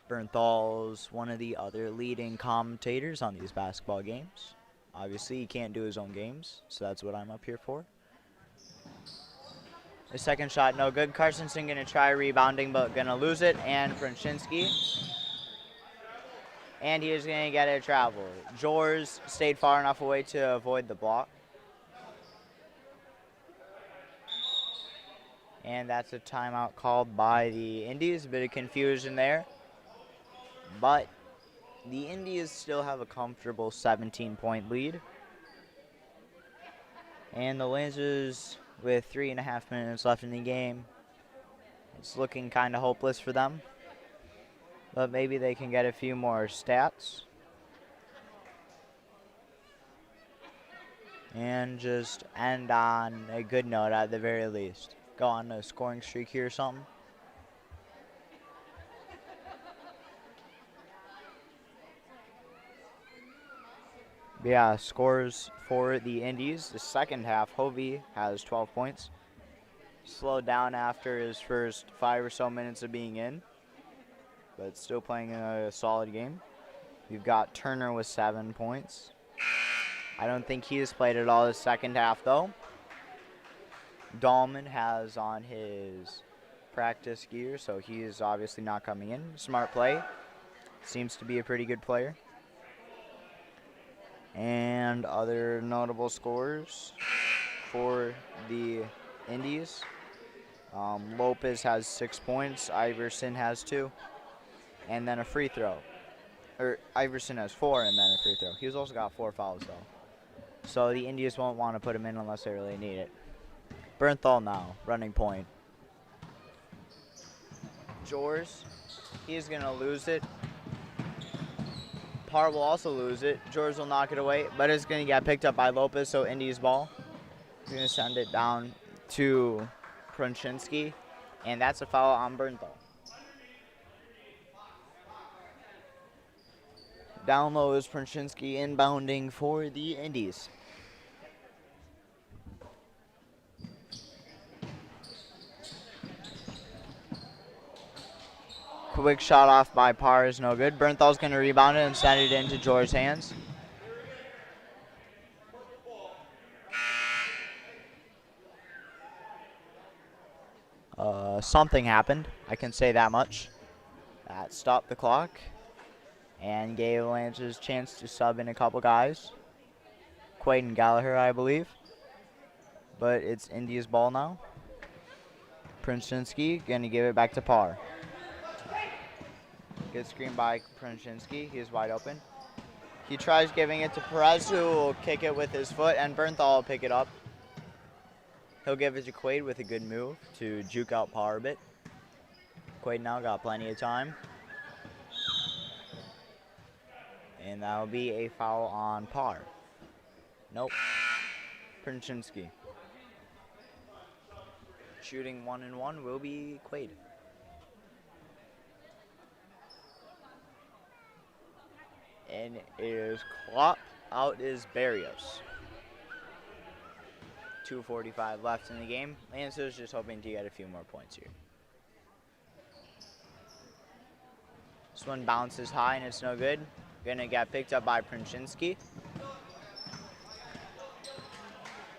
Bernthal's one of the other leading commentators on these basketball games. Obviously, he can't do his own games, so that's what I'm up here for. The second shot, no good. Carsonson going to try rebounding, but going to lose it. And Prunchinsky. And he is going to get a travel. Jors stayed far enough away to avoid the block. And that's a timeout called by the Indies. A bit of confusion there. But the Indies still have a comfortable 17-point lead. And the Lancers, with 3.5 minutes left in the game, it's looking kind of hopeless for them. But maybe they can get a few more stats. And just end on a good note at the very least. Go on a scoring streak here or something. Yeah, scores for the Indies. The second half, Hovey has 12 points. Slowed down after his first 5 or so minutes of being in, but still playing a solid game. We've got Turner with 7 points. I don't think he has played at all the second half, though. Dahlman has on his practice gear, so he is obviously not coming in. Smart play. Seems to be a pretty good player. And other notable scores for the Indies. Lopez has 6 points. Iverson has 2. And then a free throw. Or Iverson has 4 and then a free throw. He's also got 4 fouls, though. So the Indians won't want to put him in unless they really need it. Bernthal now, running point. Jors, he's going to lose it. Parr will also lose it. Jors will knock it away, but it's going to get picked up by Lopez, so Indy's ball. He's going to send it down to Prunchinsky, and that's a foul on Bernthal. Down low is Prunchinsky inbounding for the Indies. Quick shot off by Parr is no good. Bernthal's going to rebound it and send it into George's hands. Something happened. I can say that much. That stopped the clock and gave Lance's chance to sub in a couple guys. Quaid and Gallagher, I believe. But it's India's ball now. Prunchinsky going to give it back to Parr. Good screen by Prunchinsky. He's wide open. He tries giving it to Perez, who will kick it with his foot, and Bernthal will pick it up. He'll give it to Quaid with a good move to juke out Parr a bit. Quaid now got plenty of time. And that'll be a foul on Parr. Nope. Prunchinsky. Shooting 1-1 will be Quaid. And it is Klopp. Out is Barrios. 2:45 left in the game. Lancer's just hoping to get a few more points here. This one bounces high and it's no good. Gonna get picked up by Prunchinsky.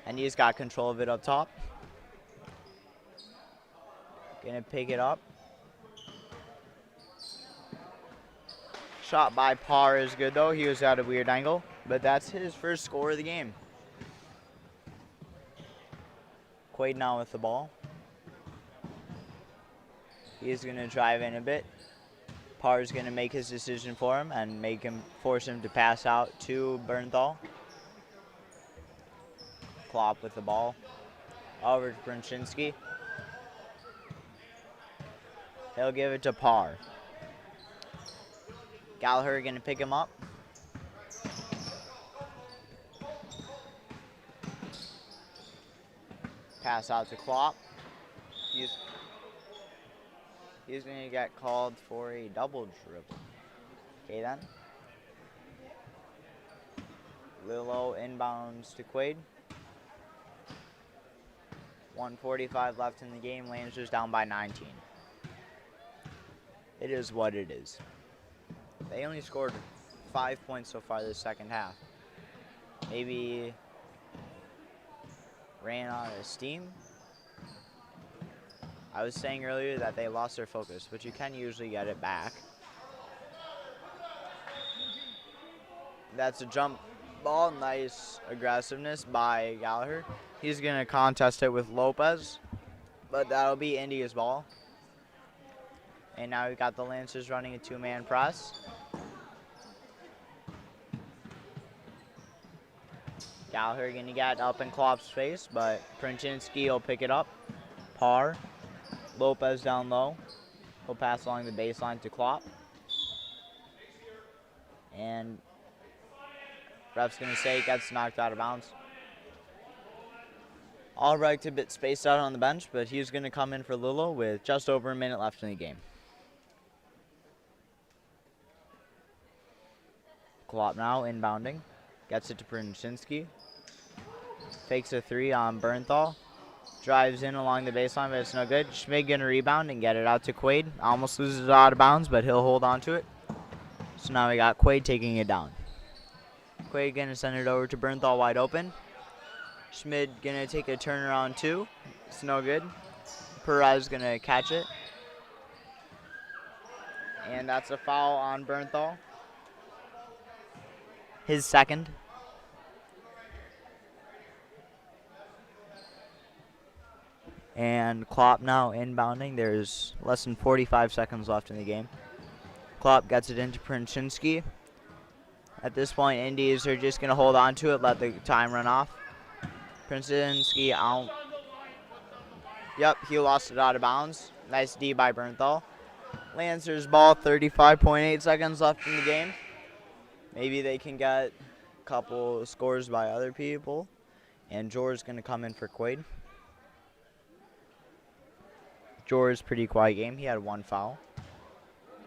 And he's got control of it up top. Gonna pick it up. Shot by Parr is good though. He was at a weird angle, but that's his first score of the game. Quaid now with the ball. He's gonna drive in a bit. Parr's gonna make his decision for him and force him to pass out to Bernthal. Klopp with the ball. Over to Prunchinsky. He'll give it to Parr. Gallagher gonna pick him up. Pass out to Klopp. He's gonna get called for a double dribble. Okay then. Lillo inbounds to Quaid. 1:45 left in the game. Lancers down by 19. It is what it is. They only scored 5 points so far this second half. Maybe ran out of steam. I was saying earlier that they lost their focus, but you can usually get it back. That's a jump ball. Nice aggressiveness by Gallagher. He's going to contest it with Lopez, but that'll be India's ball. And now we've got the Lancers running a two-man press. Gallagher going to get up in Klopp's face, but Prunchinsky will pick it up. Parr. Lopez down low. He'll pass along the baseline to Klopp. And ref's going to say it gets knocked out of bounds. Albrecht a bit spaced out on the bench, but he's going to come in for Lillo with just over a minute left in the game. Klopp now inbounding. Gets it to Prunchinsky. Takes a three on Bernthal. Drives in along the baseline, but it's no good. Schmid going to rebound and get it out to Quaid. Almost loses it out of bounds, but he'll hold on to it. So now we got Quaid taking it down. Quaid going to send it over to Bernthal wide open. Schmid going to take a turnaround too. It's no good. Perez going to catch it. And that's a foul on Bernthal. His second. And Klopp now inbounding. There's less than 45 seconds left in the game. Klopp gets it into Princzynski. At this point, Indies are just going to hold on to it, let the time run off. Princzynski out. Yep, he lost it out of bounds. Nice D by Bernthal. Lancers ball, 35.8 seconds left in the game. Maybe they can get a couple scores by other people. And Jor's going to come in for Quaid. Jor's pretty quiet game. He had one foul.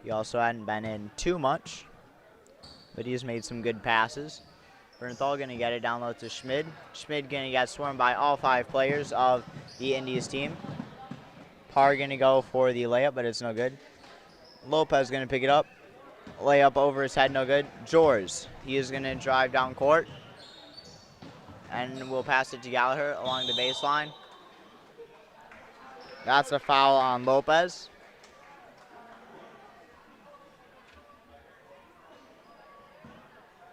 He also hadn't been in too much, but he's made some good passes. Bernthal going to get it down low to Schmid. Schmid going to get swarmed by all 5 players of the Indies team. Parr going to go for the layup, but it's no good. Lopez going to pick it up. Layup over his head, no good. Jors, he is going to drive down court. And we'll pass it to Gallagher along the baseline. That's a foul on Lopez.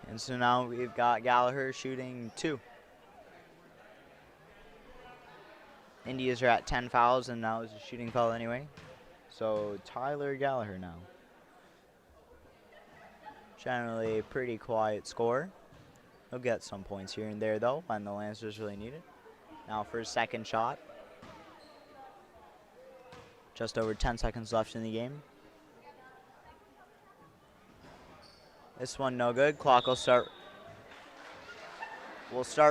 And so now we've got Gallagher shooting 2. Indians are at 10 fouls, and now is a shooting foul anyway. So Tyler Gallagher now. Generally a pretty quiet score. He'll get some points here and there, though, when the Lancers really need it. Now for his second shot. Just over 10 seconds left in the game. This one no good. Clock will start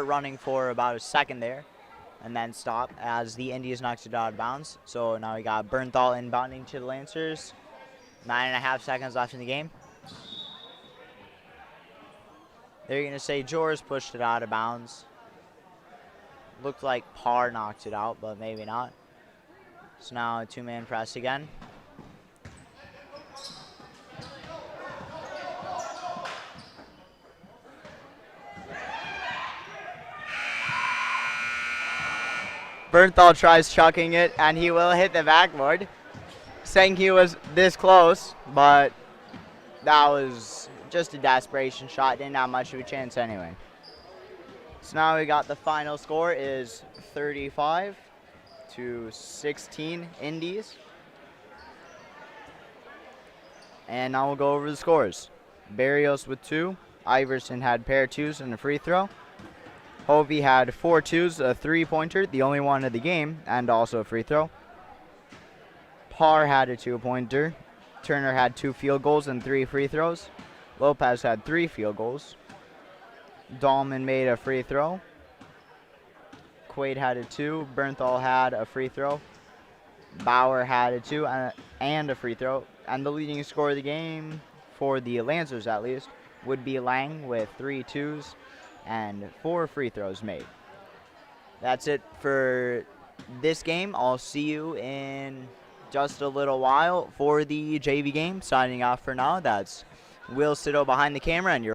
running for about a second there and then stop as the Indians knocks it out of bounds. So now we got Bernthal inbounding to the Lancers. 9.5 seconds left in the game. They're going to say Jors pushed it out of bounds. Looked like Parr knocked it out, but maybe not. So now a 2-man press again. Bernthal tries chucking it, and he will hit the backboard. Saying he was this close, but that was just a desperation shot. Didn't have much of a chance anyway. So now we got the final score is 35-16 Indies. And now we'll go over the scores. Barrios with 2. Iverson had pair 2s and a free throw. Hovey had 4 2s, a 3-pointer, the only one of the game, and also a free throw. Parr had a 2-pointer. Turner had 2 field goals and 3 free throws. Lopez had 3 field goals. Dahlman made a free throw. Quaid had a 2. Bernthal had a free throw. Bauer had a 2 and a free throw. And the leading scorer of the game, for the Lancers at least, would be Lang with 3 2s and 4 free throws made. That's it for this game. I'll see you in just a little while for the JV game. Signing off for now. That's Will Sitto behind the camera, and you're